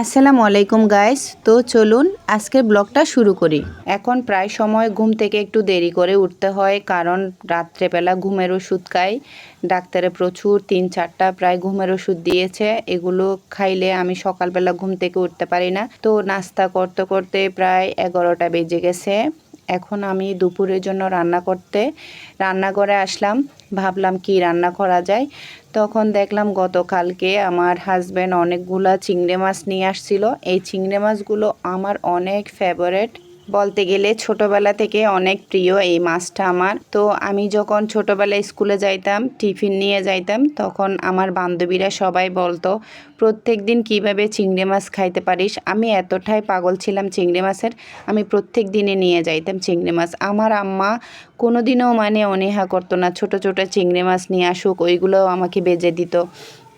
আসসালামু আলাইকুম গাইস। তো চলুন আজকের ব্লগটা শুরু করি। এখন প্রায় সময় ঘুম থেকে একটু দেরি করে উঠতে হয়, কারণ রাত্রেবেলা ঘুমের ওষুধ খাই। ডাক্তারে প্রচুর 3-4টা প্রায় ঘুমের ওষুধ দিয়েছে, এগুলো খাইলে আমি সকালবেলা ঘুম থেকে উঠতে পারি না। তো নাস্তা করতে করতে প্রায় 11টা বেজে গেছে। এখন আমি দুপুরের জন্য রান্নাঘরে আসলাম, ভাবলাম কি রান্না করা যায়। তখন দেখলাম গতকালকে আমার হাজব্যান্ড অনেকগুলা চিংড়ি মাছ নিয়ে আসছিল। এই চিংড়ি মাছগুলো আমার অনেক ফেভারেট, বলতে গেলে ছোটবেলা থেকে অনেক প্রিয় এই মাছটা আমার। তো আমি যখন ছোটবেলায় স্কুলে যাইতাম, টিফিন নিয়ে যাইতাম, তখন আমার বান্ধবীরা সবাই বলতো প্রত্যেক দিন কীভাবে চিংড়ি মাছ খাইতে পারিস। আমি এতটাই পাগল ছিলাম চিংড়ি মাছের, আমি প্রত্যেক দিনে নিয়ে যাইতাম চিংড়ি মাছ। আমার আম্মা কোনোদিনও অনীহা করতো না, ছোট ছোট চিংড়ি মাছ নিয়ে আসুক, ওইগুলোও আমাকে বেজে দিত।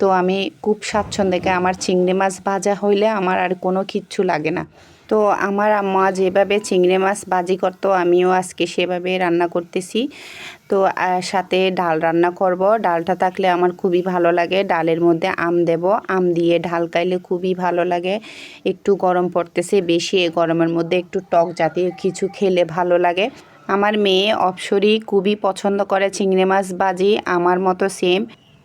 তো আমি খুব স্বাচ্ছন্দ্যে, আমার চিংড়ি মাছ ভাজা হইলে আমার আর কোনো কিচ্ছু লাগে না। তো আমার আম্মা যেভাবে চিংড়ি মাছ ভাজি করতো, আমিও আজকে সেভাবে রান্না করতেছি। তো সাথে ডাল রান্না করব। ডালটা থাকলে আমার খুবই ভালো লাগে। ডালের মধ্যে আম দেব, আম দিয়ে ডাল খাইলে খুবই ভালো লাগে। একটু গরম পড়তেছে বেশি, এই গরমের মধ্যে একটু টক জাতীয় কিছু খেলে ভালো লাগে। আমার মেয়ে অপসরি খুবই পছন্দ করে চিংড়ি মাছ ভাজি, আমার মতো সেম।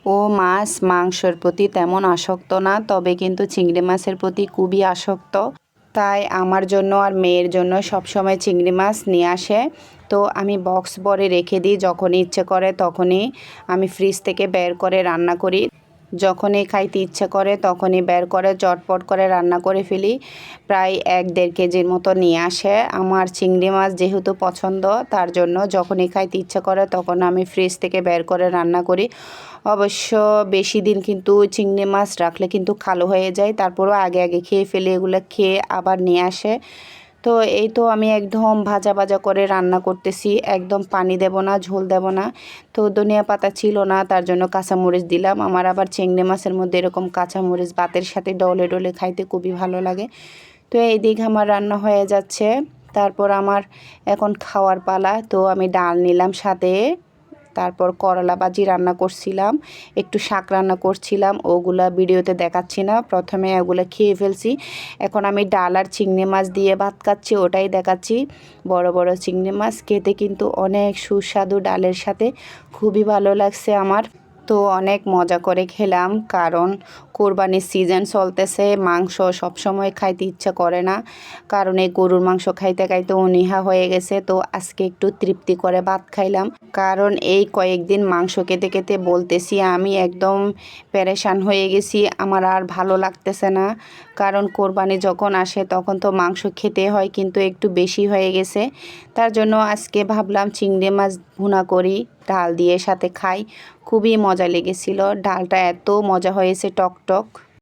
ও মাছ মাংসের প্রতি তেমন আসক্ত না, তবে কিন্তু চিংড়ি মাছের প্রতি খুবই আসক্ত। তাই আমার জন্য আর মেয়ের জন্য সবসময় চিংড়ি মাছ নিয়ে আসে। তো আমি বক্স ভরে রেখে দিই, যখনই ইচ্ছে করে তখনই আমি ফ্রিজ থেকে বের করে রান্না করি। যখনই খাইতে ইচ্ছে করে তখনই বের করে চটপট করে রান্না করে ফেলি। প্রায় 1-1.5 কেজির মতো নিয়ে আসে। আমার চিংড়ি মাছ যেহেতু পছন্দ, তার জন্য যখনই খাইতে ইচ্ছে করে তখন আমি ফ্রিজ থেকে বের করে রান্না করি। অবশ্য বেশি দিন কিন্তু চিংড়ি মাছ রাখলে কিন্তু কালো হয়ে যায়, তারপরও আগে আগে খেয়ে ফেলে, এগুলো খেয়ে আবার নিয়ে আসে। তো এই তো আমি একদম ভাজা ভাজা করে রান্না করতেছি, একদম পানি দেব না, ঝোল দেব না। তো ধনিয়া পাতা ছিল না, তার জন্য কাঁচামরিচ দিলাম। আমার আবার চিংড়ি মাছের মধ্যে এরকম কাঁচামরিচ ভাতের সাথে ডলে ডলে খাইতে খুবই ভালো লাগে। তো এই দিকে আমার রান্না হয়ে যাচ্ছে, তারপর আমার এখন খাওয়ার পালা। তো আমি ডাল নিলাম সাথে, তারপর করলা ভাজি রান্না করছিলাম, একটু শাক রান্না করছিলাম, ওগুলা ভিডিওতে দেখাচ্ছি না, প্রথমে ওগুলো খেয়ে ফেলছি। এখন আমি ডাল আর চিংড়ি মাছ দিয়ে ভাত খাচ্ছি, ওটাই দেখাচ্ছি। বড় বড় চিংড়ি মাছ খেতে কিন্তু অনেক সুস্বাদু, ডালের সাথে খুবই ভালো লাগছে আমার। তো অনেক মজা করে খেলাম, কারণ কোরবানির সিজন চলতেছে, মাংস সবসময় খাইতে ইচ্ছা করে না, কারণ এই গরুর মাংস খাইতে খাইতে অনীহা হয়ে গেছে। তো আজকে একটু তৃপ্তি করে ভাত খাইলাম, কারণ এই কয়েকদিন মাংস খেতে খেতে বলতেছি আমি একদম পেরেশান হয়ে গেছি, আমার আর ভালো লাগতেছে না। কারণ কোরবানি যখন আসে তখন তো মাংস খেতে হয়, কিন্তু একটু বেশি হয়ে গেছে। তার জন্য আজকে ভাবলাম চিংড়ি মাছ ভুনা করি, ডাল দিয়ে সাথে খাই। খুবই মজা লেগেছিল, ডালটা এত মজা হয়েছে, টক টক।